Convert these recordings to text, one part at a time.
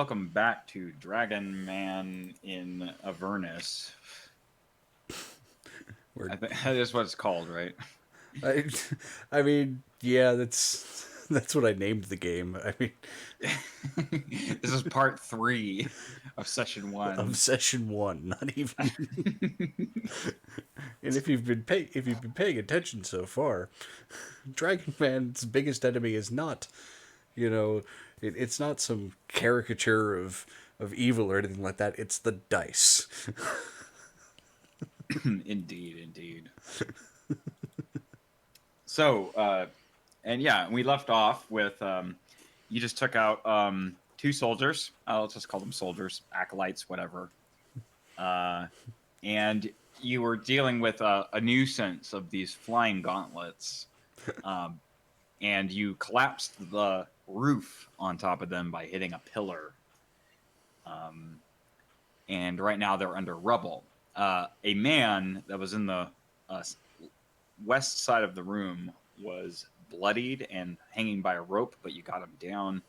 Welcome back to Dragonman in Avernus. We're, I think that is what it's called, right? I, I mean, yeah, that's what I named the game. I mean, This is part three of session of one. session one, not even. And if you've been paying attention so far, Dragon Man's biggest enemy is not, you know, it's not some caricature of evil or anything like that. It's the dice. Indeed, indeed. And yeah, we left off with you just took out two soldiers. Let's just call them soldiers, acolytes, whatever. Uh, and you were dealing with a nuisance of these flying gauntlets. Um, and you collapsed the roof on top of them by hitting a pillar. Um, and right now they're under rubble. A man that was in the uh, west side of the room was bloodied and hanging by a rope, but you got him down.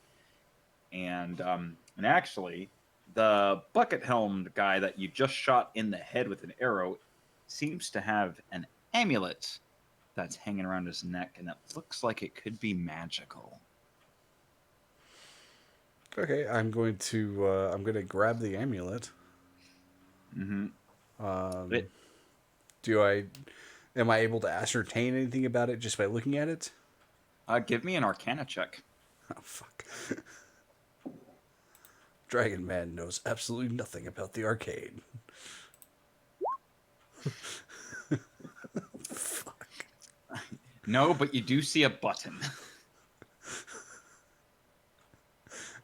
And actually, the bucket helmed guy that you just shot in the head with an arrow seems to have an amulet that's hanging around his neck, and it looks like it could be magical. Okay, I'm going to grab the amulet. Mm-hmm. Um, It, do I am I able to ascertain anything about it just by looking at it? give me an Arcana check. Oh fuck. Dragon Man knows absolutely nothing about the arcade. Fuck. No, but you do see a button.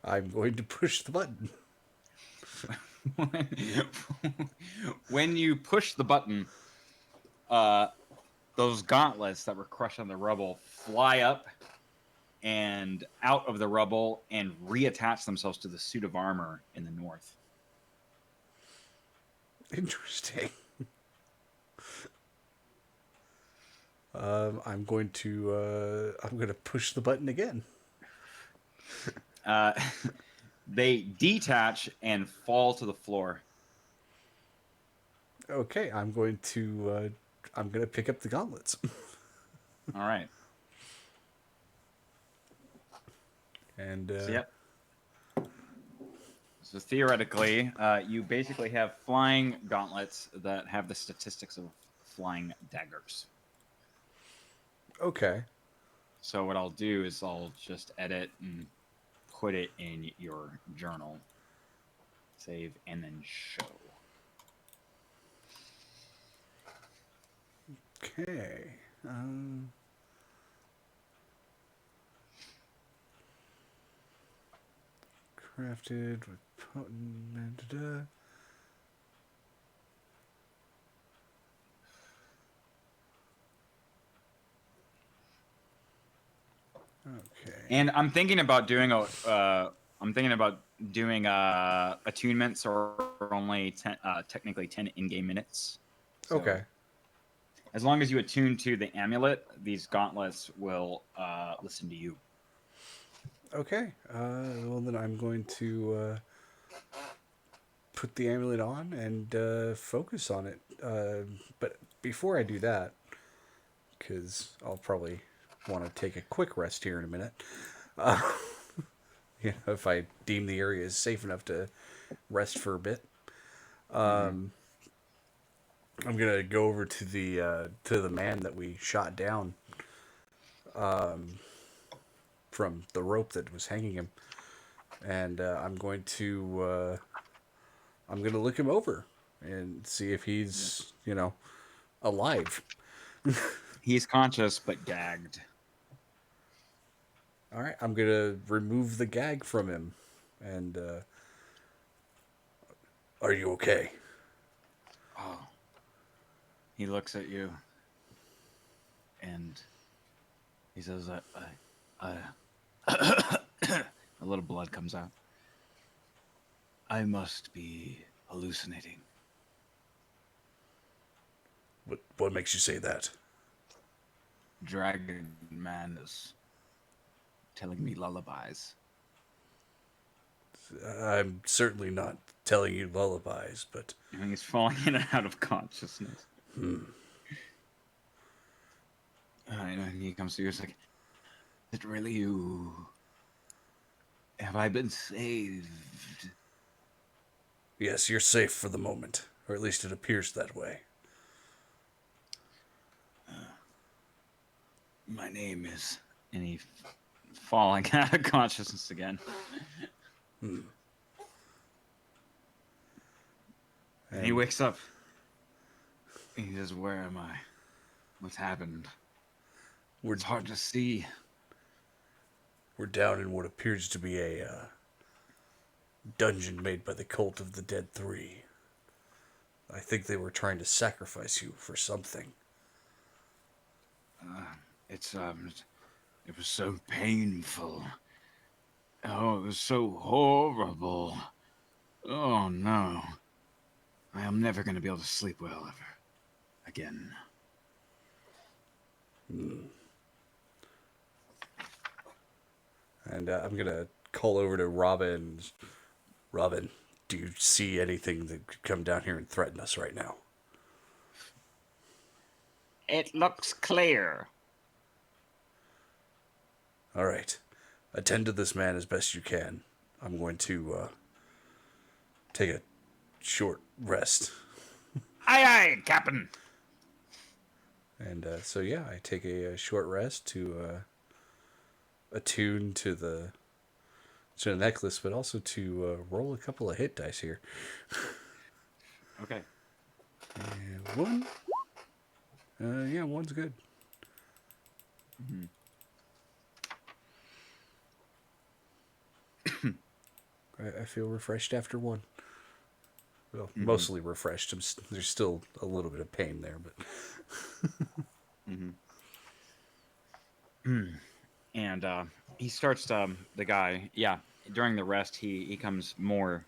I'm going to push the button. When you push the button, uh, those gauntlets that were crushed on the rubble fly up and out of the rubble and reattach themselves to the suit of armor in the north. Interesting. I'm going to push the button again. Uh, they detach and fall to the floor. Okay, I'm going to pick up the gauntlets. All right. And So, yep. So theoretically, you basically have flying gauntlets that have the statistics of flying daggers. okay. So what I'll do is I'll just edit and put it in your journal. Save and then show. Okay. Um Crafted with potent. Okay. And I'm thinking about doing attunements or only technically 10 in-game minutes. So Okay. as long as you attune to the amulet, these gauntlets will listen to you. Okay. Well, then I'm going to put the amulet on and focus on it. But before I do that, because I'll probably want to take a quick rest here in a minute, uh, if I deem the area is safe enough to rest for a bit, Mm-hmm. I'm gonna go over to the man that we shot down from the rope that was hanging him, and I'm gonna look him over and see if Yeah. he's alive. He's conscious but gagged. All right, I'm gonna remove the gag from him, and are you okay? Oh, he looks at you and he says, a little blood comes out. I must be hallucinating. What makes you say that? Dragonman is telling me lullabies. I'm certainly not telling you lullabies, but I think he's falling in and out of consciousness. And he comes to you. He's like, "Is it really you? Have I been saved?" yes, you're safe for the moment, or at least it appears that way. My name is, and he falling out of consciousness again. And he And wakes up. And he says, "Where am I? What's happened? we're It's hard to see." we're down in what appears to be a dungeon made by the Cult of the Dead 3. I think they were trying to sacrifice you for something. It's it was so painful. Oh, it was so horrible. Oh no, I am never gonna be able to sleep well ever again. And I'm going to call over to Robin. Robin, do you see anything that could come down here and threaten us right now? It looks clear. All right. Attend to this man as best you can. I'm going to take a short rest. Aye, aye, Captain. And so, yeah, I take a short rest to attune to the necklace, but also to roll a couple of hit dice here. Okay. And one. Yeah, one's good. I feel refreshed after one. Well, mostly refreshed. There's still a little bit of pain there, but And he starts the guy. Yeah, during the rest, he becomes more.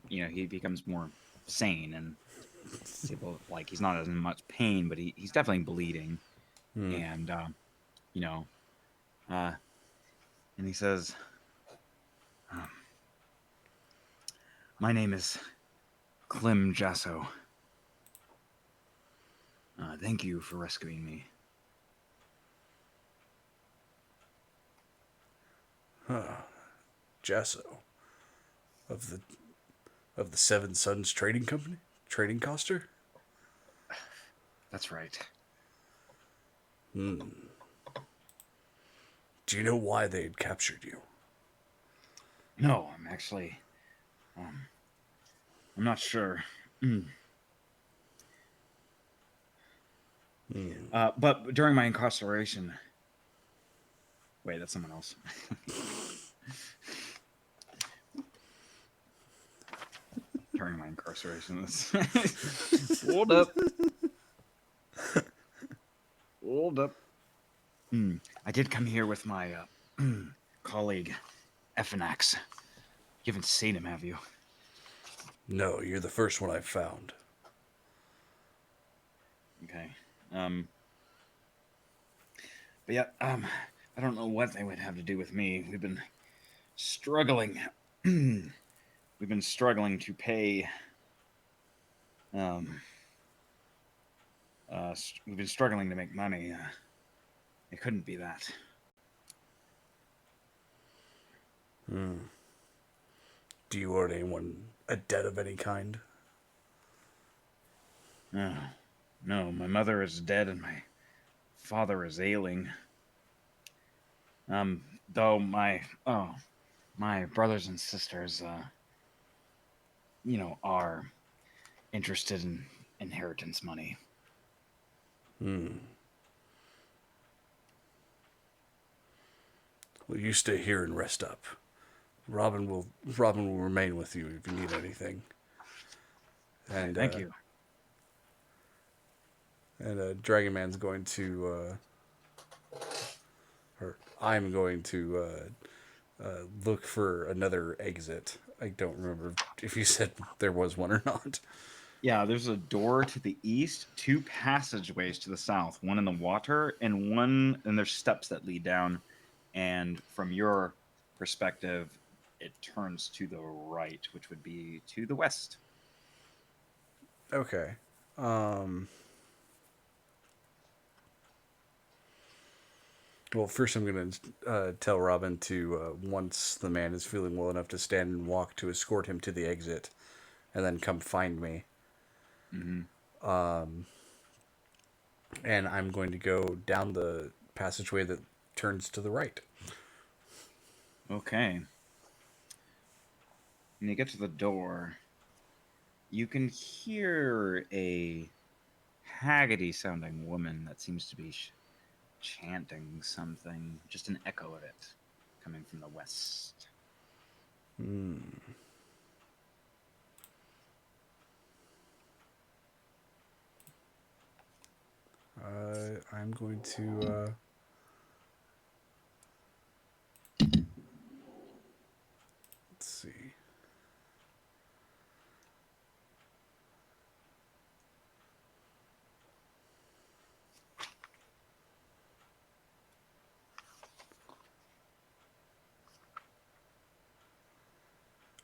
He becomes more sane and is able, like, he's not as in much pain, but he's definitely bleeding. And you know, uh, and he says, "My name is Clem Jasso. Thank you for rescuing me." Jasso of the Seven Sons Trading Company, Trading Coster. That's right. Do you know why they had captured you? No, I'm actually, I'm not sure. But during my incarceration, wait, that's someone else. During my incarceration, hold up, hold up. I did come here with my colleague, Efanax. You haven't seen him, have you? No, you're the first one I've found. Okay. But yeah, I don't know what they would have to do with me. We've been struggling. We've been struggling to pay. We've been struggling to make money. It couldn't be that. Do you owe anyone a debt of any kind? No, no, my mother is dead and my father is ailing. Though my brothers and sisters, are interested in inheritance money. Well, you stay here and rest up. Robin will remain with you if you need anything. And Thank you. And Dragonman's going to, or I'm going to look for another exit. I don't remember if you said there was one or not. Yeah, there's a door to the east, two passageways to the south, one in the water, and there's steps that lead down. And from your perspective, it turns to the right, which would be to the west. Okay. Well, first I'm going to tell Robin to, once the man is feeling well enough to stand and walk, to escort him to the exit and then come find me. Mm-hmm. And I'm going to go down the passageway that turns to the right. Okay. When you get to the door, you can hear a haggardy sounding woman that seems to be chanting something, just an echo of it coming from the west. I'm going to. Let's see.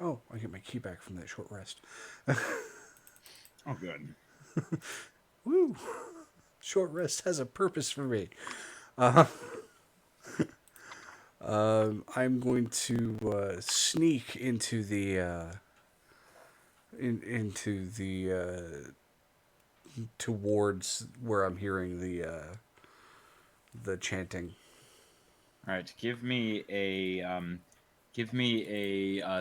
Oh, I get my key back from that short rest. Oh, good. Woo! Short rest has a purpose for me. I'm going to sneak into the into the towards where I'm hearing the chanting. All right, give me a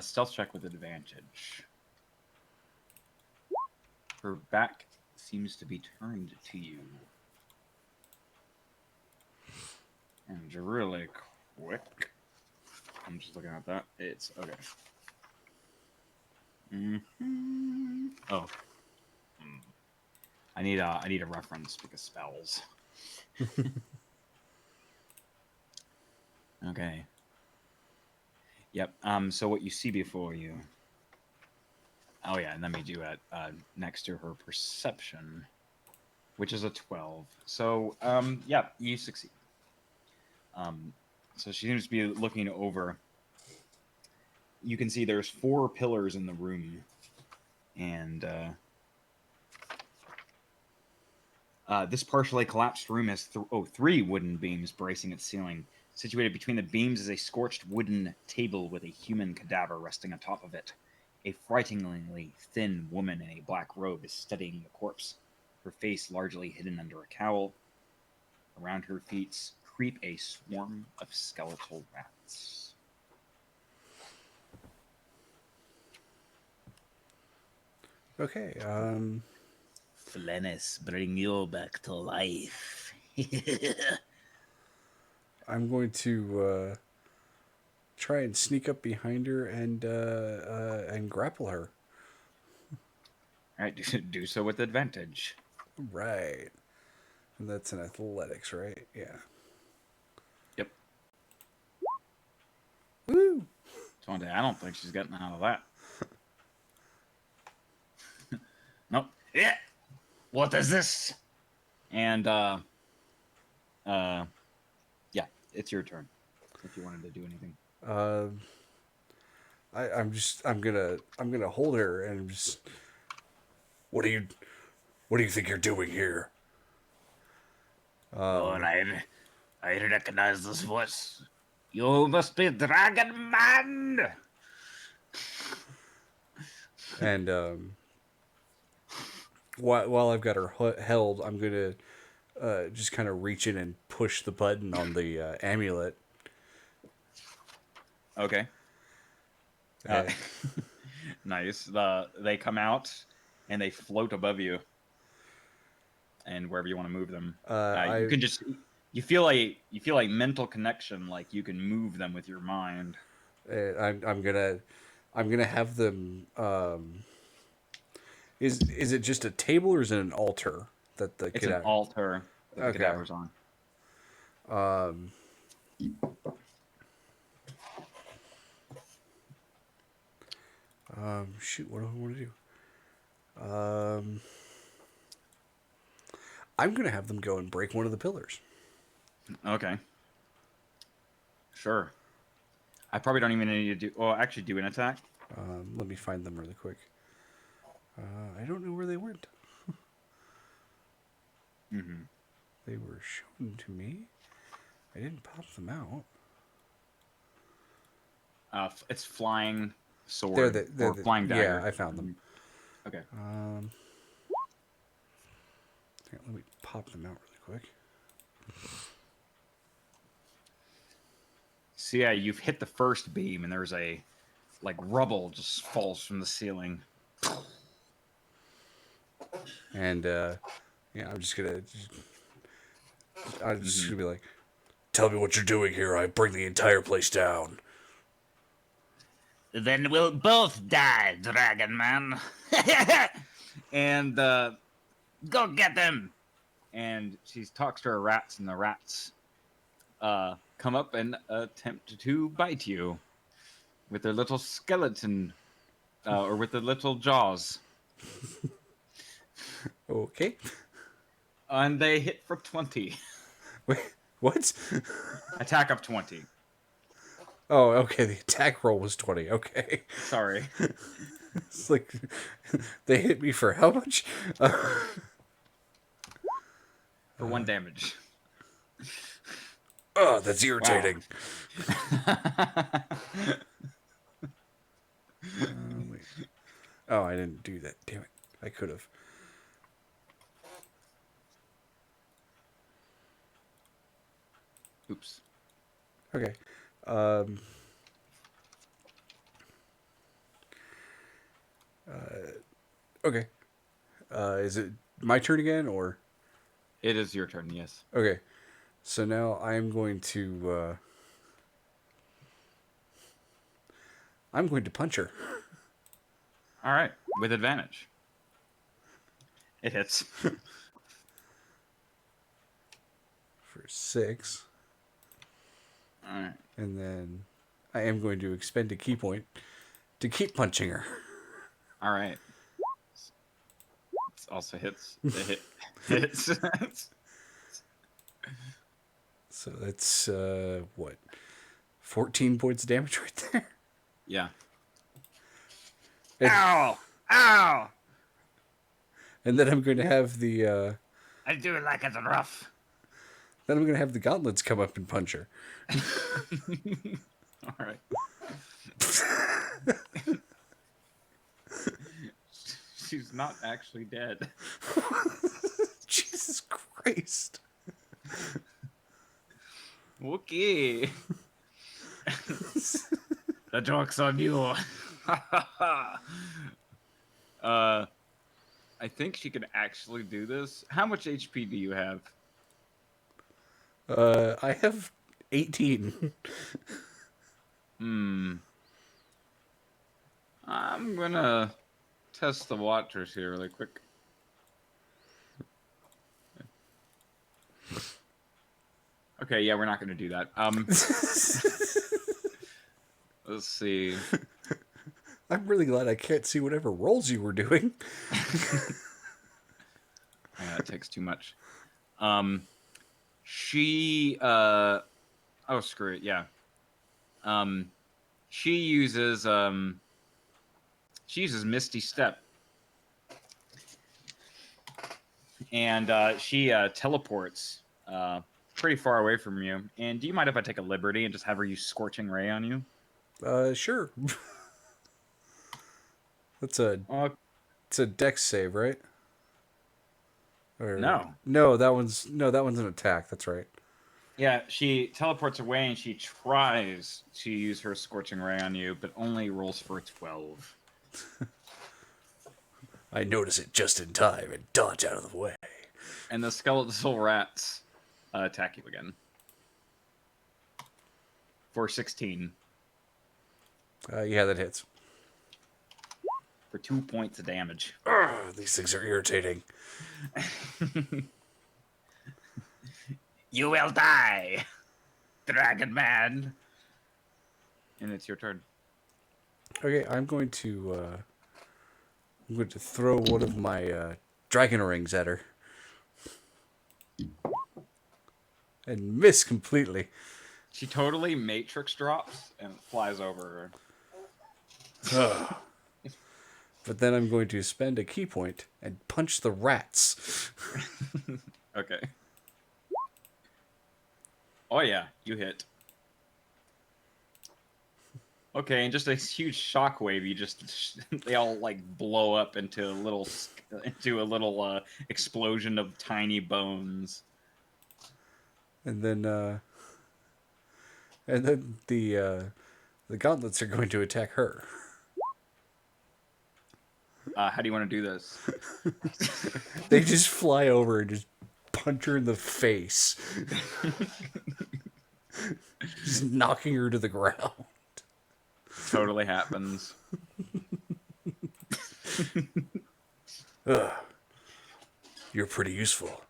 stealth check with advantage. Her back seems to be turned to you, and really quick. I'm just looking at that. It's okay. Oh, I need a reference because spells. Okay. Yep. So what you see before you. Oh yeah, and let me do it next to her perception, which is a 12. So yeah, you succeed. Um, so she seems to be looking over. You can see there's 4 pillars in the room, and this partially collapsed room has 3 wooden beams bracing its ceiling. Situated between the beams is a scorched wooden table with a human cadaver resting atop of it. A frighteningly thin woman in a black robe is studying the corpse, her face largely hidden under a cowl. Around her feet creep a swarm of skeletal rats. Okay. Flennis, bring you back to life. I'm going to try and sneak up behind her and grapple her. All right, do so with advantage. Right. And that's an athletics, right? Yeah. Yep. Woo! So I don't think she's getting out of that. Nope. Yeah. What is this? And yeah, it's your turn. If you wanted to do anything. Uh, I'm gonna hold her and just. What do you think you're doing here? Oh, and I recognize this voice. You must be Dragonman. And while I've got her held, I'm gonna just kind of reach in and push the button on the amulet. Okay. Uh, Nice. They come out and they float above you, and wherever you want to move them, you I can just you feel like mental connection, like you can move them with your mind. I'm gonna have them. Is it just a table or is it an altar that the It's an kid? altar that the Okay. cadaver's on. Shoot, what do I want to do? I'm gonna have them go and break one of the pillars. Okay. Sure. I probably don't even need to do. Well, actually, do an attack. Let me find them really quick. I don't know where they went. Mm-hmm. They were shown to me. I didn't pop them out. It's flying They're sword the or flying yeah, dagger. I found them. Okay. Here, let me pop them out really quick. So yeah, you've hit the first beam, and there's a like rubble just falls from the ceiling. And yeah, I'm just gonna Mm-hmm. be like, tell me what you're doing here. I bring the entire place down. Then we'll both die, Dragonman. And go get them. And she talks to her rats, and the rats come up and attempt to bite you with their little skeleton or with their little jaws. Okay. And they hit for 20. Wait, what? Attack of 20. Oh, okay. The attack roll was 20. Okay. Sorry. It's like they hit me for how much? For 1 damage. Oh, that's irritating. Wait. Oh, I didn't do that. Damn it. I could have. Oops. Okay. Okay. Is it my turn again, or? It is your turn, yes. Okay. So now I'm going to. I'm going to punch her. All right, with advantage. It hits. For 6. All right. And then I am going to expend a key point to keep punching her. All right. It also hits. It hits. So that's what? 14 points of damage right there. Yeah. And, Ow! Ow! and then I'm going to have the I do it like it's rough. then I'm going to have the gauntlets come up and punch her. All right. She's not actually dead. Jesus Christ. Okay. The joke's on you. I think she can actually do this. How much HP do you have? I have 18. I'm gonna test the watchers here really quick. Okay, yeah, we're not gonna do that. Let's see. I'm really glad I can't see whatever rolls you were doing. Yeah, that takes too much. She oh screw it, yeah. She uses Misty Step. And she teleports pretty far away from you. And do you mind if I take a liberty and just have her use Scorching Ray on you? Sure. That's a it's a dex save, right? Or, No. that one's an attack. That's right. Yeah, she teleports away and she tries to use her Scorching Ray on you, but only rolls for a 12. I notice it just in time and dodge out of the way. And the skeletal rats attack you again. For 16. Yeah, that hits. For 2 points of damage. Ugh, these things are irritating. You will die, Dragonman. And it's your turn. Okay, I'm going to throw one of my dragon rings at her. And miss completely. She totally matrix drops and flies over Ugh. But then I'm going to spend a key point and punch the rats. her. Okay. Oh yeah, you hit. Okay, and just a huge shockwave. You just they all like blow up into a little explosion of tiny bones. And then the gauntlets are going to attack her. How do you want to do this? They just fly over and just punch her in the face, just knocking her to the ground. Totally happens. Ugh. You're pretty useful.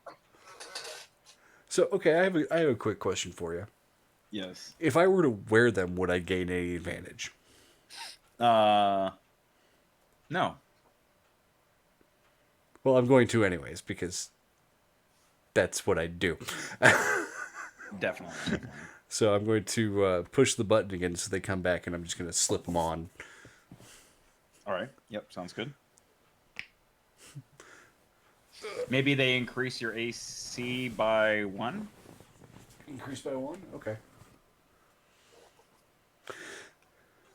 So, okay, I have a quick question for you. Yes. If I were to wear them, would I gain any advantage? No. Well, I'm going to anyways because that's what I do. Definitely. So I'm going to push the button again so they come back, and I'm just going to slip them on. All right. Yep. Sounds good. Maybe they increase your AC by 1. Increased by 1? Okay.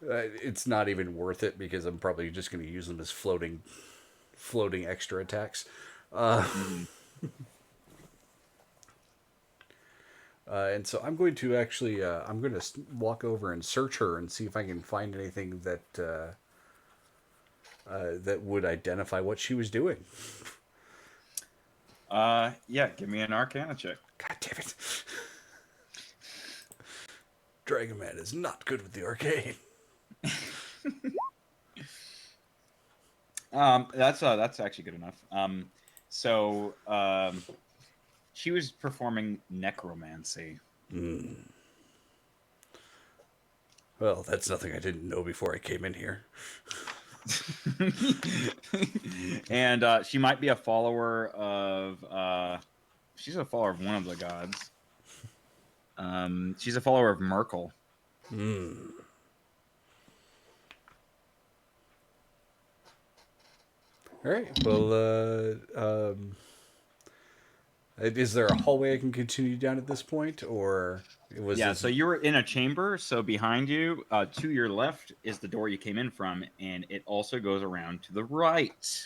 It's not even worth it because I'm probably just going to use them as floating extra attacks. And so I'm going to actually I'm going to walk over and search her and see if I can find anything that that would identify what she was doing. Yeah. Give me an Arcana check. God damn it! Dragonman is not good with the arcane. That's actually good enough. She was performing necromancy. Well, that's nothing I didn't know before I came in here. And she might be a follower of she's a follower of one of the gods. She's a follower of Merkel. All right. Well, is there a hallway I can continue down at this point, or was Yeah, this? so you were in a chamber. So behind you, to your left, is the door you came in from, and it also goes around to the right.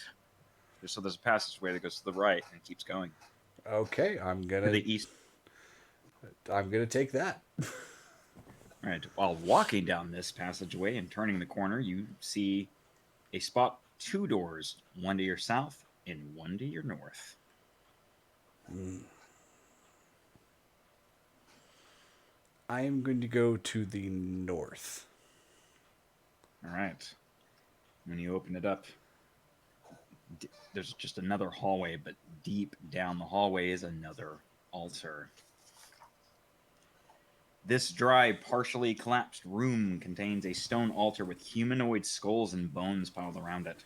So there's a passageway that goes to the right and keeps going Okay, to the east. I'm gonna take that. All right. While walking down this passageway and turning the corner, you see a spot 2 doors, one to your south and one to your north. I am going to go to the north. All right. When you open it up, there's just another hallway, but deep down the hallway is another altar. This dry, partially collapsed room contains a stone altar with humanoid skulls and bones piled around it.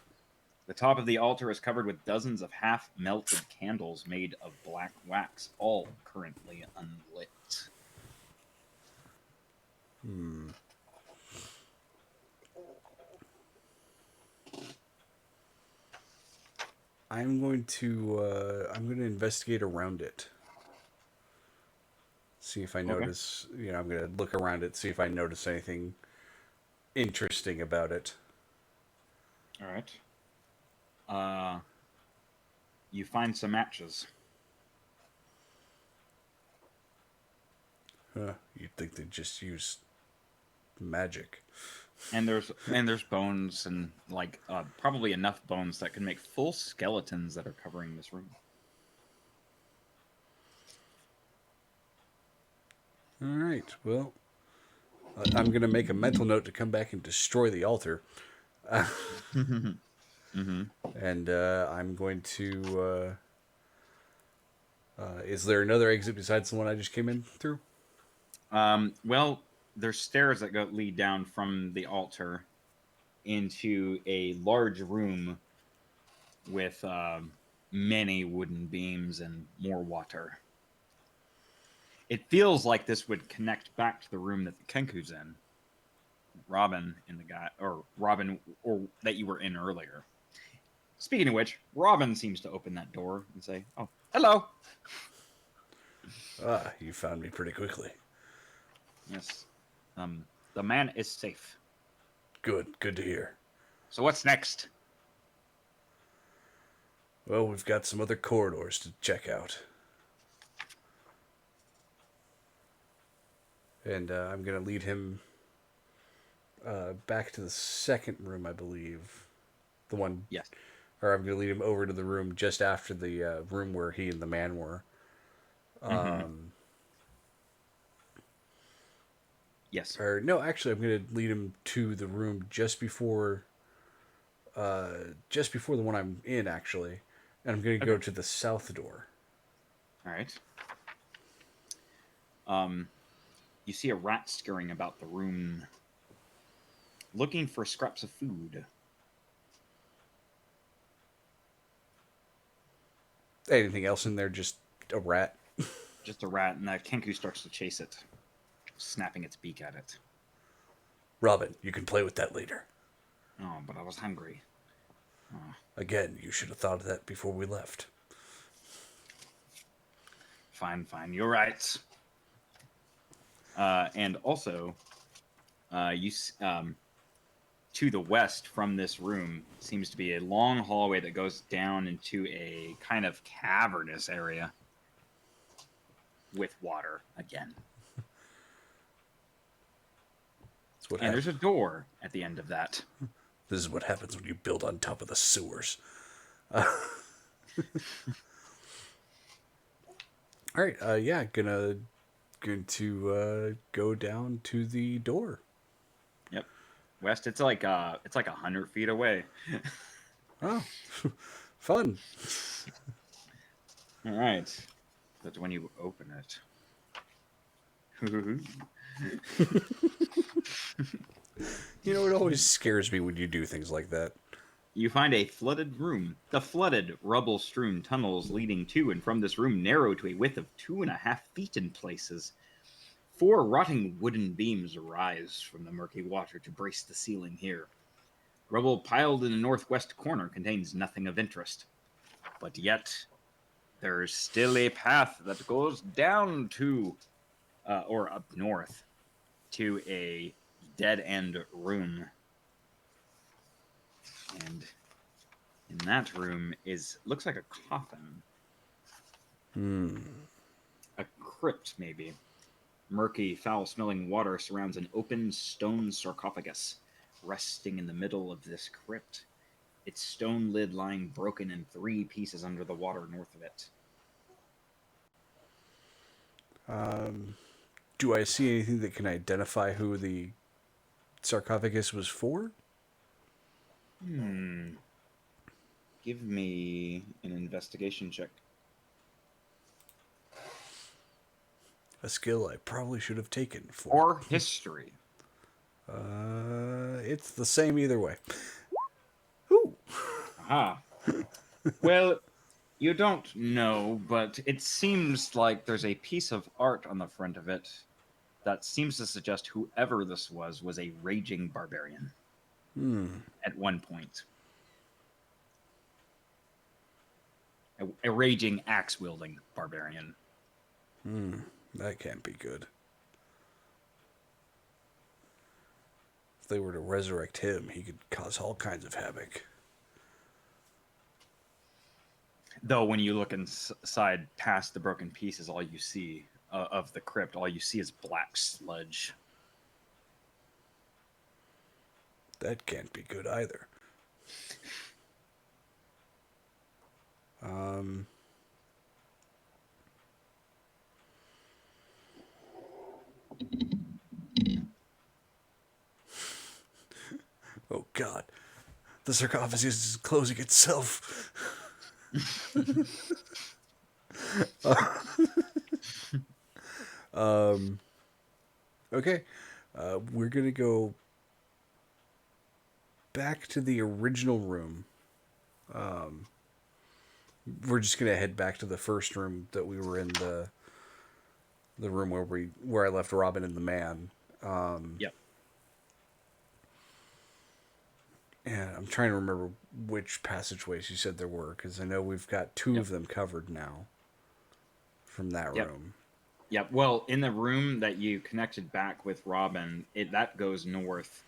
The top of the altar is covered with dozens of half-melted candles made of black wax, all currently unlit. I'm going to investigate around it. See if I notice. You know, I'm going to look around it, see if I notice anything interesting about it. All right. You find some matches. You'd think they'd just use magic. And there's bones and probably enough bones that can make full skeletons that are covering this room. All right. Well, I'm going to make a mental note to come back and destroy the altar. And I'm going to. Is there another exit besides the one I just came in through? Well, there's stairs that lead down from the altar into a large room with many wooden beams and more water. it feels like this would connect back to the room that the Kenku's in. Robin and the guy, or Robin, or that you were in earlier. Speaking of which, Robin seems to open that door and say, "Oh, hello." Ah, you found me pretty quickly. Yes. The man is safe. Good to hear. So what's next? Well, we've got some other corridors to check out. And I'm going to lead him back to the second room, I believe. The one. Yes. Or I'm going to lead him over to the room just after the room where he and the man were. Yes. Or no, actually, I'm going to lead him to the room just before the one I'm in, actually. And I'm going to go to the south door. All right. You see a rat scurrying about the room, looking for scraps of food. Anything else in there? Just a rat? Just a rat, and the Kenku starts to chase it, snapping its beak at it. Robin, you can play with that later. Oh, but I was hungry. Again, you should have thought of that before we left. Fine. You're right. And also, to the west from this room seems to be a long hallway that goes down into a kind of cavernous area with water again. And there's a door at the end of that. This is what happens when you build on top of the sewers. All right, going to go down to the door. Yep, west. It's like 100 feet away. Oh, fun. All right, but when you open it, You know, it always scares me when you do things like that. you find a flooded room. The flooded, rubble-strewn tunnels leading to and from this room narrow to a width of 2.5 feet in places. 4 rotting wooden beams rise from the murky water to brace the ceiling here. Rubble piled in the northwest corner contains nothing of interest. But yet, there's still a path that goes down to, or up north, to a dead-end room. And in that room looks like a coffin. A crypt, maybe. Murky, foul-smelling water surrounds an open stone sarcophagus, resting in the middle of this crypt. Its stone lid lying broken in 3 pieces under the water north of it. Do I see anything that can identify who the sarcophagus was for? Give me an investigation check. A skill I probably should have taken for. Or history. It's the same either way. Ooh. Aha. Well, you don't know, but it seems like there's a piece of art on the front of it that seems to suggest whoever this was a raging barbarian. At one point. A raging axe-wielding barbarian. That can't be good. If they were to resurrect him, he could cause all kinds of havoc. Though when you look inside past the broken pieces, all you see of the crypt, all you see is black sludge. That can't be good either. Oh God, the sarcophagus is closing itself. Okay, we're gonna go back to the original room. We're just gonna head back to the first room that we were in, the the room where I left Robin and the man. Yep. And I'm trying to remember which passageways you said there were, because I know we've got two Yep. of them covered now from that Yep. room. Yep. Well, in the room that you connected back with Robin, that goes north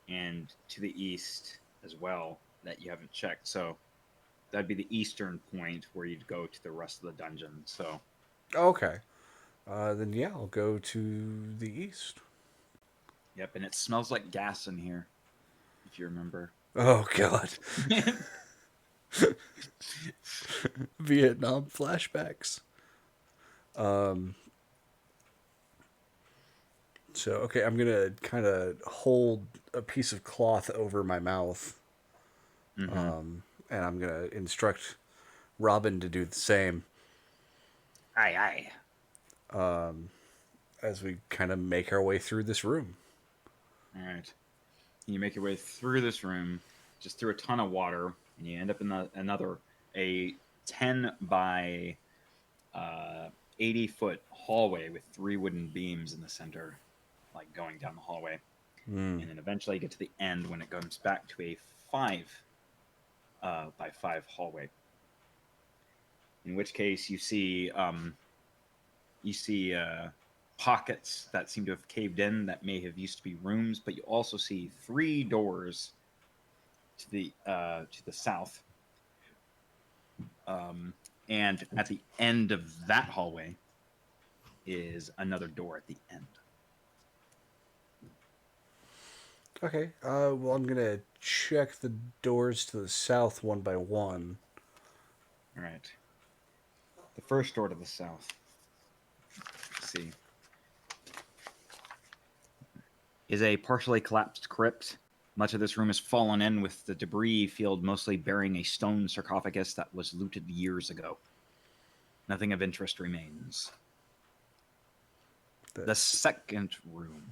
and to the east as well. That you haven't checked. So that'd be the eastern point where you'd go to the rest of the dungeon. So. Okay. Then yeah, I'll go to the east. Yep. And it smells like gas in here, if you remember. Oh God, Vietnam flashbacks. Um, so okay, I'm gonna kind of hold a piece of cloth over my mouth, Mm-hmm. and I'm gonna instruct Robin to do the same Aye, aye. as we kind of make our way through this room. All right. You make your way through this room, just through a ton of water, and you end up in a 10 by 80-foot hallway with 3 wooden beams in the center, like going down the hallway. Mm. And then eventually you get to the end when it comes back to a 5 by 5 hallway. In which case you see pockets that seem to have caved in that may have used to be rooms, but you also see 3 doors to the south, and at the end of that hallway is another door at the end. Okay. Well, I'm gonna check the doors to the south one by one. All right. The first door to the south. Let's see. Is a partially collapsed crypt. Much of this room is fallen in, with the debris field mostly bearing a stone sarcophagus that was looted years ago. Nothing of interest remains. The second room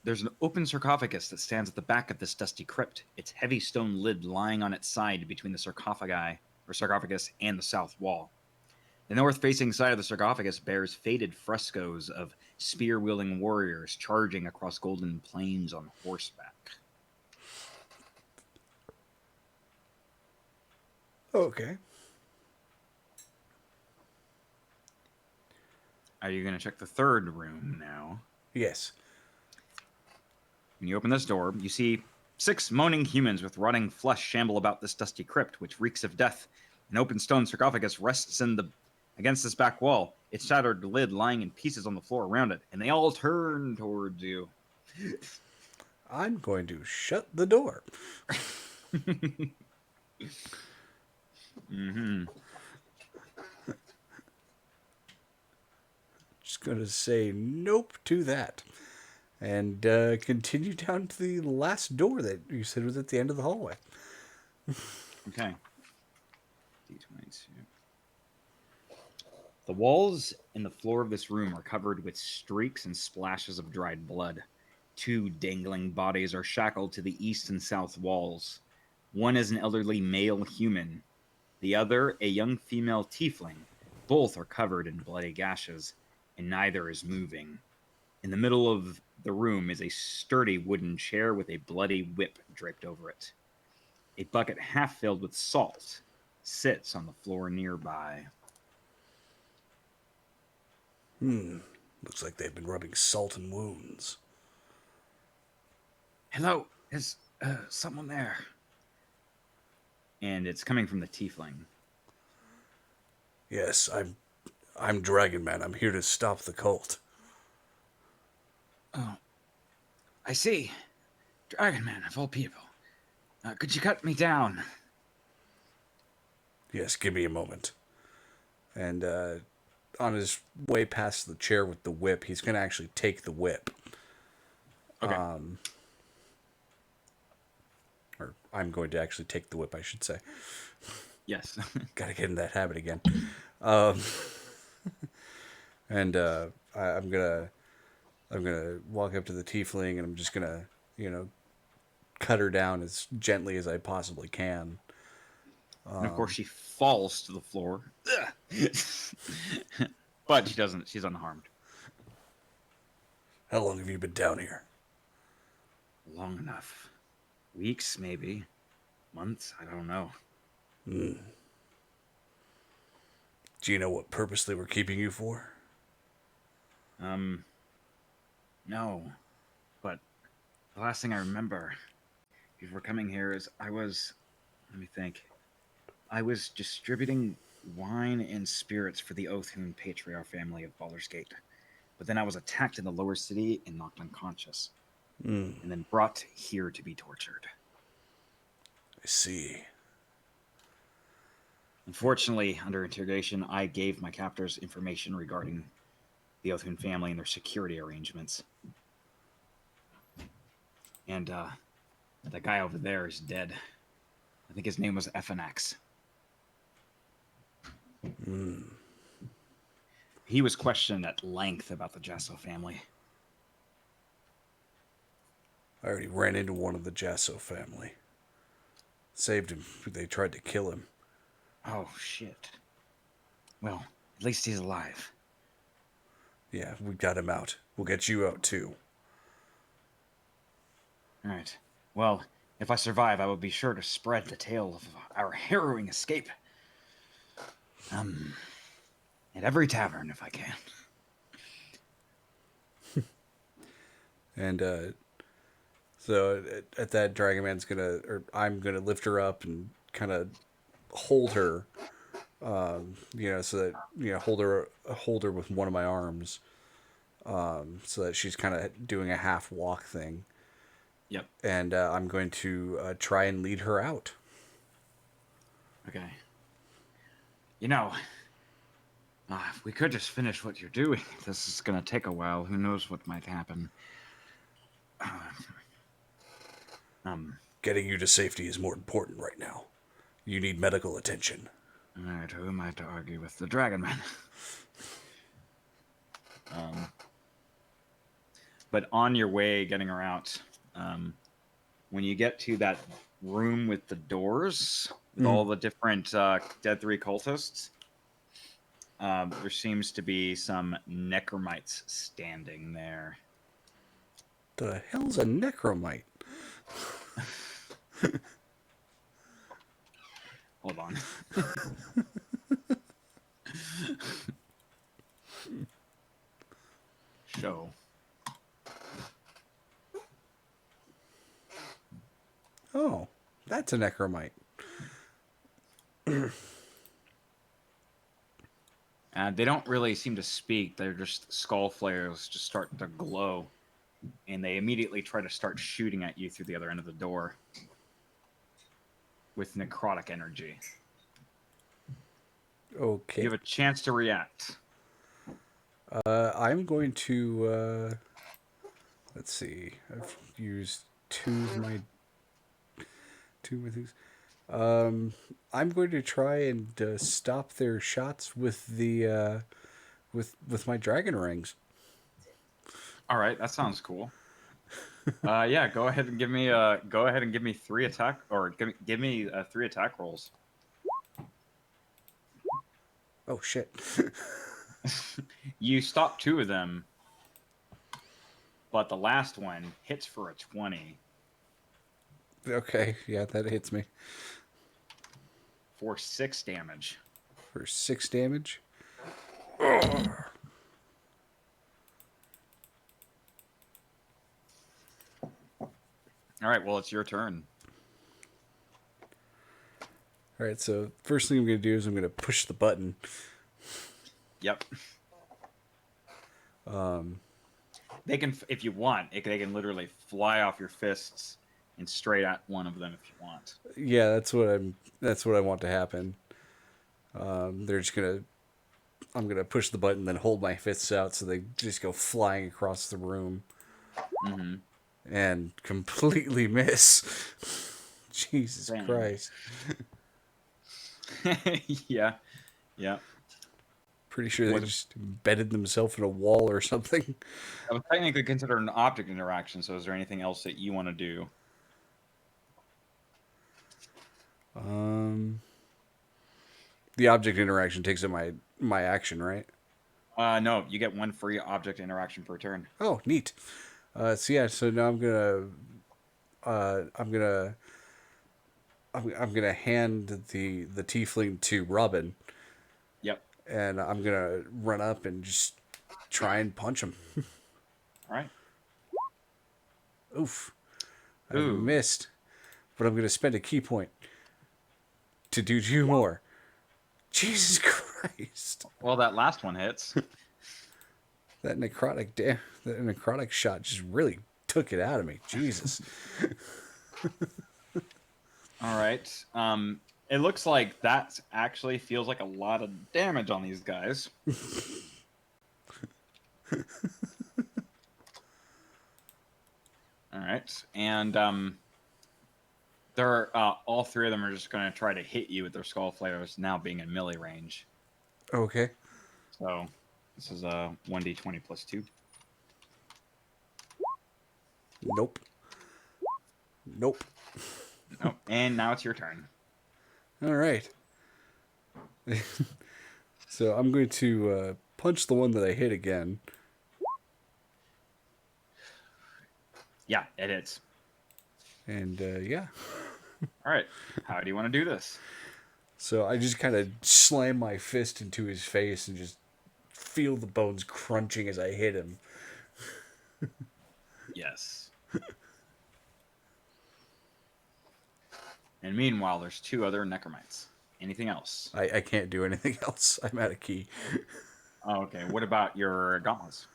there's an open sarcophagus that stands at the back of this dusty crypt, its heavy stone lid lying on its side between the sarcophagus and the south wall. The north-facing side of the sarcophagus bears faded frescoes of spear-wielding warriors charging across golden plains on horseback. Okay. Are you going to check the third room now? Yes. When you open this door, you see 6 moaning humans with rotting flesh shamble about this dusty crypt, which reeks of death. An open stone sarcophagus rests against this back wall, its shattered lid lying in pieces on the floor around it, and they all turn towards you. I'm going to shut the door. Mm-hmm. Just going to say nope to that. And continue down to the last door that you said was at the end of the hallway. Okay. D22. The walls and the floor of this room are covered with streaks and splashes of dried blood. 2 dangling bodies are shackled to the east and south walls. One is an elderly male human, the other a young female tiefling. Both are covered in bloody gashes, and neither is moving. In the middle of the room is a sturdy wooden chair with a bloody whip draped over it. A bucket half filled with salt sits on the floor nearby. Looks like they've been rubbing salt in wounds. Hello, is someone there? And it's coming from the tiefling. Yes, I'm Dragonman. I'm here to stop the cult. Oh, I see. Dragonman, of all people. Could you cut me down? Yes, give me a moment. And on his way past the chair with the whip, he's going to actually take the whip. Okay. Or I'm going to actually take the whip, I should say. Yes. Got to get in that habit again. And I'm gonna walk up to the tiefling, and I'm just gonna, cut her down as gently as I possibly can. And of course, she falls to the floor. but she doesn't. She's unharmed. How long have you been down here? Long enough. Weeks, maybe. Months. I don't know. Do you know what purpose they were keeping you for? No. But the last thing I remember before coming here is I was. Let me think. I was distributing wine and spirits for the Oathhoon patriarch family of Baldur's Gate. But then I was attacked in the lower city and knocked unconscious. And then brought here to be tortured. I see. Unfortunately, under interrogation, I gave my captors information regarding the Oathhoon family and their security arrangements. And that guy over there is dead. I think his name was FNX. He was questioned at length about the Jasso family. I already ran into one of the Jasso family. Saved him. They tried to kill him. Oh, shit. Well, at least he's alive. Yeah, we got him out. We'll get you out, too. All right. Well, if I survive, I will be sure to spread the tale of our harrowing escape. At every tavern, if I can. And so at that, Dragonman's gonna, or I'm gonna lift her up and kind of hold her, so that hold her with one of my arms, so that she's kind of doing a half walk thing. Yep. And I'm going to try and lead her out. Okay. If we could just finish what you're doing. This is gonna take a while. Who knows what might happen? Getting you to safety is more important right now. You need medical attention. All right, who am I to argue with? The Dragonman. But on your way getting her out, when you get to that room with the doors, with all the different Dead 3 cultists, there seems to be some necromites standing there. The hell's a necromite? Hold on. Show. Oh, that's a necromite. They don't really seem to speak. They're just skull flares just start to glow. And they immediately try to start shooting at you through the other end of the door. With necrotic energy. Okay. You have a chance to react. I'm going to, let's see. I've used two of these. I'm going to try and stop their shots with the with my dragon rings. All right, that sounds cool. Yeah, go ahead and give me 3 attack, or give me 3 attack rolls. Oh shit. You stop 2 of them, but the last one hits for a 20 Okay, yeah, that hits me. for 6 damage. For 6 damage. All right, well, it's your turn. All right, so first thing I'm going to do is I'm going to push the button. Yep. They can, if you want, they can literally fly off your fists and straight at one of them if you want. Yeah, that's what I want to happen. They're just I'm gonna push the button, then hold my fists out so they just go flying across the room, and completely miss. Jesus Damn. Christ! Yeah. Pretty sure they just embedded themselves in a wall or something. That was technically considered an object interaction. So, is there anything else that you want to do? The object interaction takes up my action, right? No, you get one free object interaction per turn. Oh, neat. So yeah, so now I'm gonna I'm gonna hand the tiefling to Robin, Yep. and I'm gonna run up and just try and punch him. All right. Oof, I Ooh. missed, but I'm gonna spend a key point to do two more. Jesus Christ! Well, that last one hits. That necrotic shot just really took it out of me. Jesus. All right. It looks like that actually feels like a lot of damage on these guys. All right, and they're all three of them are just going to try to hit you with their skull flares, now being in melee range. Okay. So this is a 1d20 plus 2. Nope. Nope. Nope. And now it's your turn. All right. So I'm going to punch the one that I hit again. Yeah, it hits. And yeah. All right. How do you want to do this? So I just kind of slam my fist into his face and just feel the bones crunching as I hit him. Yes. And meanwhile, there's 2 other necromites. Anything else? I can't do anything else. I'm out of key. Oh, okay. What about your gauntlets?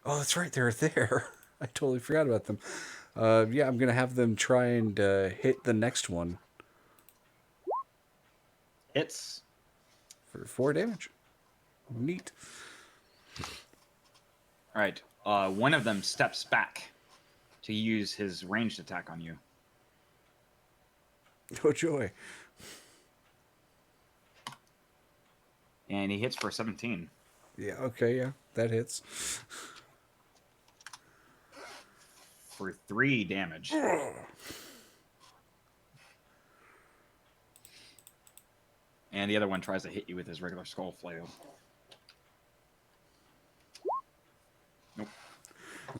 Oh, that's right. They're there. I totally forgot about them. Yeah, I'm going to have them try and hit the next one Hits. for 4 damage. Neat. All right. One of them steps back to use his ranged attack on you. Oh, joy. And he hits for 17. Yeah, okay, yeah. That hits. For 3 damage. And the other one tries to hit you with his regular skull flail. Nope.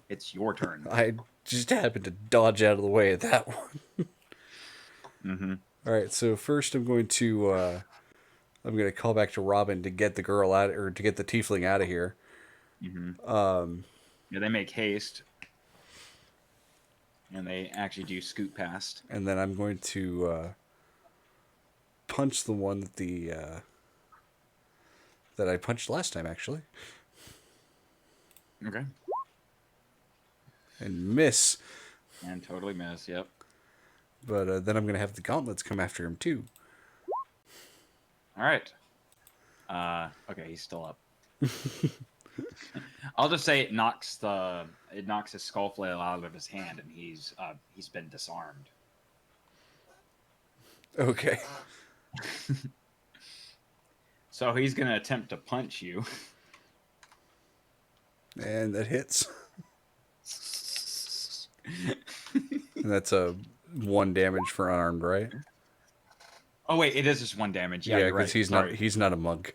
It's your turn. I just happened to dodge out of the way of that one. Mm-hmm. All right, so first I'm going to call back to Robin to get the girl out, or to get the tiefling out of here. Mm-hmm. Yeah, they make haste. And they actually do scoot past. And then I'm going to punch the one that I punched last time, actually. Okay. And miss. And totally miss, yep. But then I'm going to have the gauntlets come after him, too. All right. Okay, he's still up. I'll just say it knocks his skull flail out of his hand, and he's been disarmed. Okay. So he's gonna attempt to punch you. And that hits. And that's a 1 damage for unarmed, right? Oh wait, it is just 1 damage. Yeah, you're right. he's not a monk.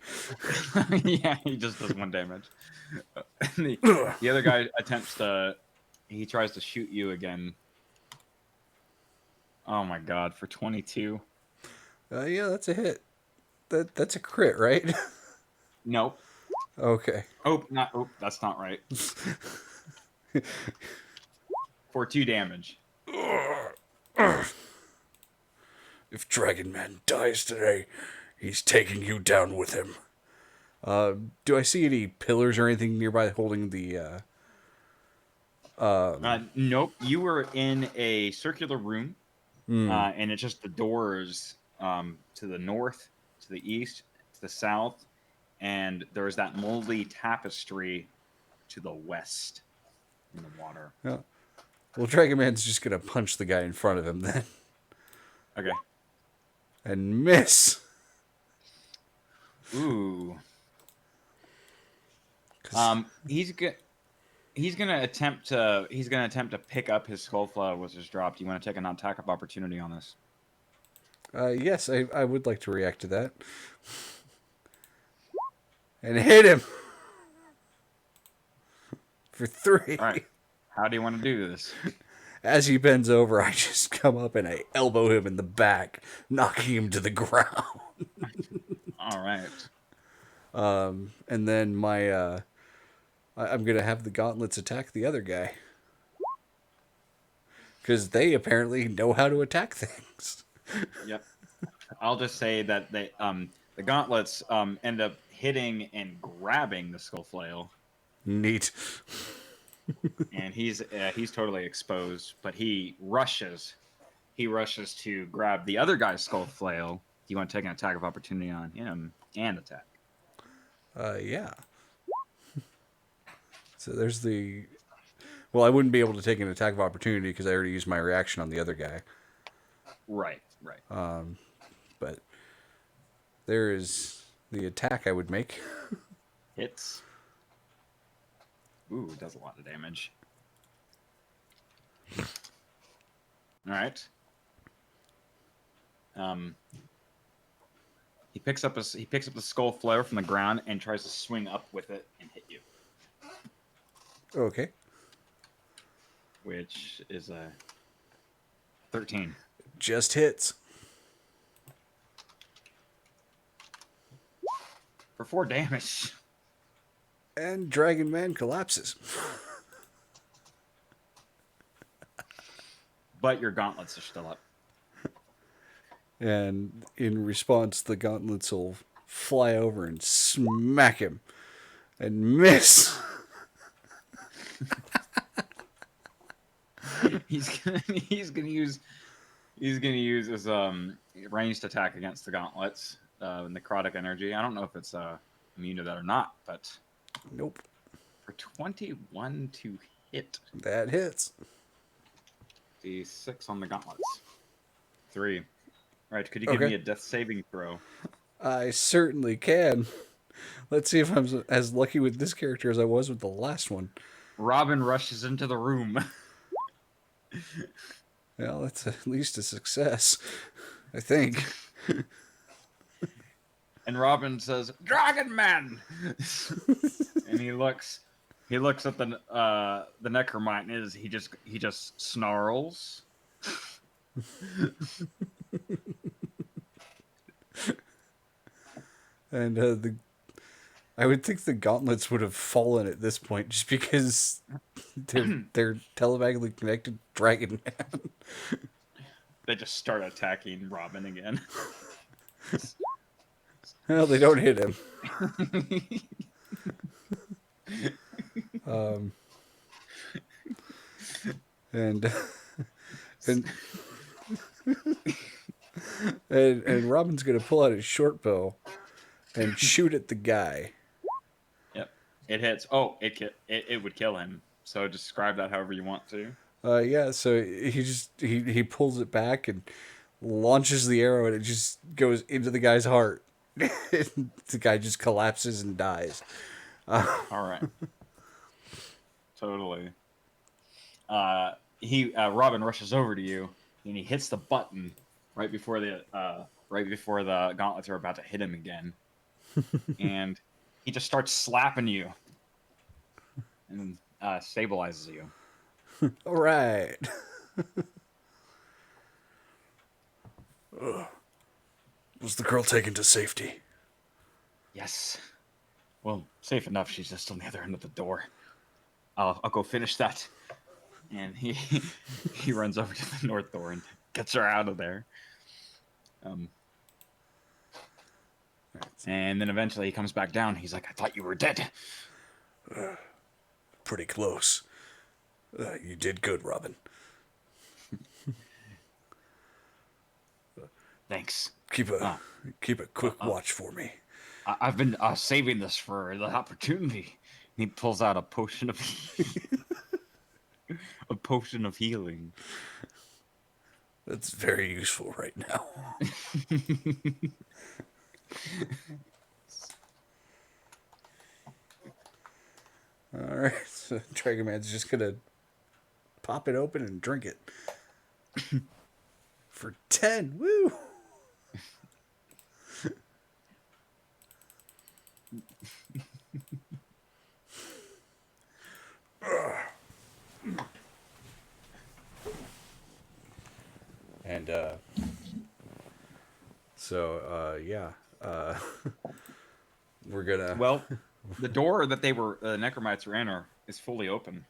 Yeah, he just does 1 damage. The other guy he tries to shoot you again. Oh my god, for 22. Yeah, that's a hit. That's a crit, right? Nope. Okay. Oh, that's not right. For 2 damage. If Dragonman dies today, he's taking you down with him. Do I see any pillars or anything nearby holding the... Nope. You were in a circular room, and it's just the doors to the north, to the east, to the south, and there's that moldy tapestry to the west in the water. Yeah. Well, Dragonman's just going to punch the guy in front of him then. Okay. And miss. Ooh. He's gonna attempt to pick up his skull flower which is dropped. You want to take an attack of opportunity on this? Yes, I would like to react to that. And hit him. for 3. All right. How do you want to do this? As he bends over, I just come up and I elbow him in the back, knocking him to the ground. All right. And then I'm gonna have the gauntlets attack the other guy because they apparently know how to attack things. Yep. I'll just say that the gauntlets end up hitting and grabbing the skull flail, Neat. and he's totally exposed. But he rushes to grab the other guy's skull flail. Do you want to take an attack of opportunity on him and attack? Yeah. So there's the. Well, I wouldn't be able to take an attack of opportunity because I already used my reaction on the other guy. Right. But there is the attack I would make. Hits. Ooh, does a lot of damage. All right. He picks up the skull flare from the ground and tries to swing up with it and hit you, Okay. which is a 13 Just hits. for 4 damage. And Dragonman collapses. But your gauntlets are still up. And in response, the gauntlets will fly over and smack him and miss. He's gonna use his ranged attack against the gauntlets, necrotic energy. I don't know if it's immune to that or not, but Nope. for 21 to hit, That hits. D6 on the gauntlets. 3. All right, could you give Okay. me a death saving throw? I certainly can. Let's see if I'm as lucky with this character as I was with the last one. Robin rushes into the room. Well, that's at least a success, I think. And Robin says, "Dragonman!" And he looks at the necromite, and he just snarls. And I would think the gauntlets would have fallen at this point, just because they're telepathically connected dragon man. They just start attacking Robin again. Well, they don't hit him. Um, and and and Robin's gonna pull out his short bow and shoot at the guy. Yep, it hits. Oh, it would kill him. So describe that however you want to. Yeah, so he pulls it back and launches the arrow, and it just goes into the guy's heart. The guy just collapses and dies. All right. Totally. Robin rushes over to you and he hits the button right before the gauntlets are about to hit him again, and he just starts slapping you and stabilizes you. All right. Was the girl taken to safety? Yes. Well, safe enough. She's just on the other end of the door. I'll go finish that. And he runs over to the north door and gets her out of there. And then eventually he comes back down. He's like, "I thought you were dead." Pretty close. You did good, Robin. Thanks. Keep a quick watch for me. I've been saving this for the opportunity. He pulls out a potion of healing. That's very useful right now. All right, so Dragonman's just gonna pop it open and drink it for 10. Woo! And yeah, uh, we're gonna. Well, the door that they were necromites were in is fully open,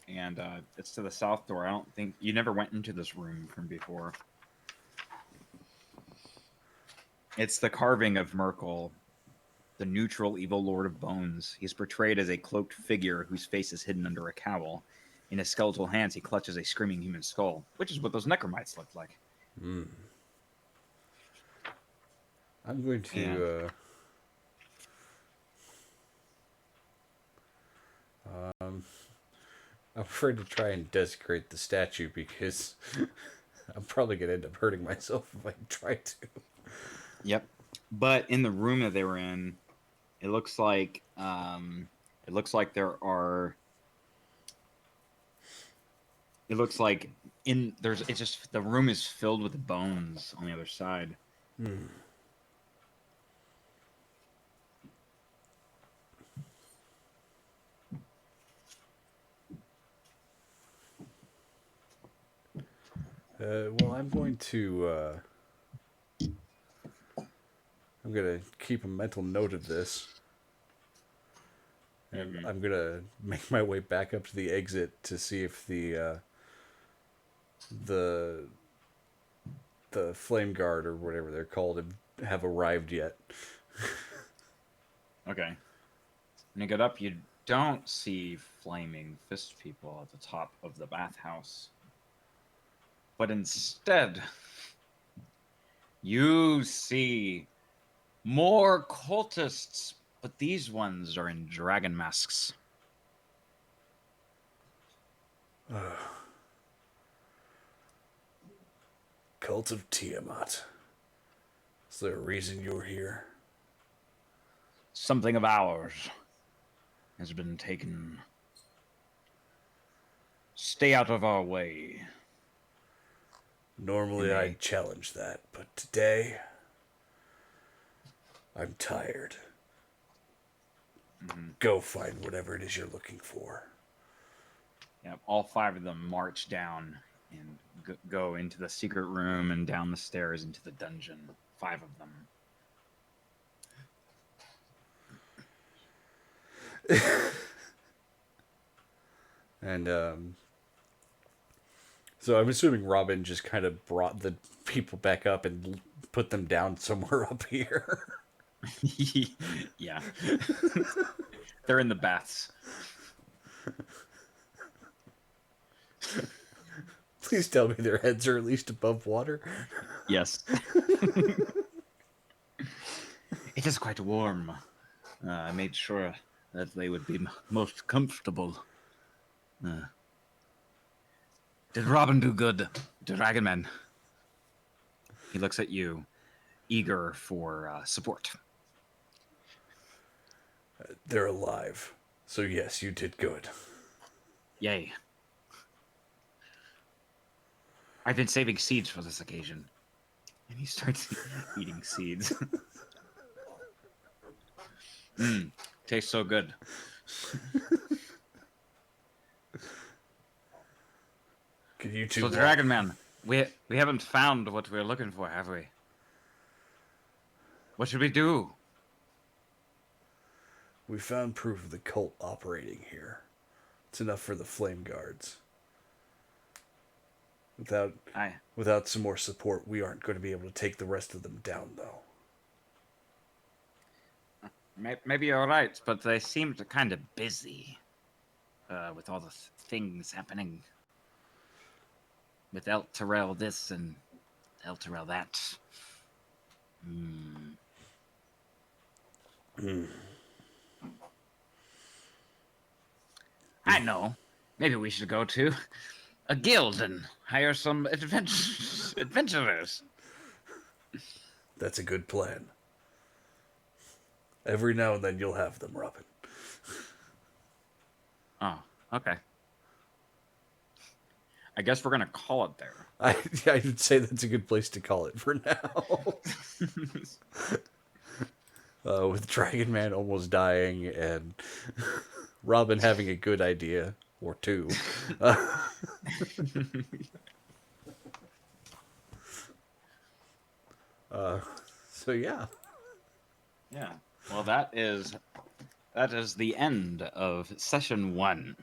and it's to the south door. I don't think you never went into this room from before. It's the carving of Merkel, the neutral evil lord of bones. He's portrayed as a cloaked figure whose face is hidden under a cowl. In his skeletal hands, he clutches a screaming human skull, which is what those necromites looked like. Mm. I'm going And to. I'm afraid to try and desecrate the statue because I'm probably going to end up hurting myself if I try to. yep. But in the room that they were in, it looks like there are. It looks like it's just the room is filled with bones on the other side. Hmm. Well, I'm going to keep a mental note of this, and Mm-hmm. I'm gonna make my way back up to the exit to see if the flame guard or whatever they're called have arrived yet. Okay. When you get up, you don't see flaming fist people at the top of the bathhouse. But instead, you see more cultists, but these ones are in dragon masks. Cult of Tiamat. Is there a reason you're here? Something of ours has been taken. Stay out of our way. Normally I'd challenge that, but today I'm tired. Mm-hmm. Go find whatever it is you're looking for. Yeah, all 5 of them march down and go into the secret room and down the stairs into the dungeon. 5 of them. And so I'm assuming Robin just kind of brought the people back up and put them down somewhere up here. Yeah. They're in the baths. Please tell me their heads are at least above water. Yes. It is quite warm. I made sure that they would be most comfortable. Did Robin do good, Dragonman? He looks at you, eager for support. They're alive. So yes, you did good. Yay. I've been saving seeds for this occasion. And he starts eating seeds. Tastes so good. Can you two So, Dragonman, we haven't found what we're looking for, have we? What should we do? We found proof of the cult operating here. It's enough for the flame guards. Without some more support, we aren't going to be able to take the rest of them down, though. Maybe you're right, but they seemed kind of busy with all the things happening. With El Terrell this and El Terrell that. I know. Maybe we should go to a guild and hire some adventurers. That's a good plan. Every now and then you'll have them, Robin. Oh, okay. I guess we're gonna call it there. I'd say that's a good place to call it for now. With Dragonman almost dying and Robin having a good idea or two. So yeah. Yeah. Well, that is the end of session 1.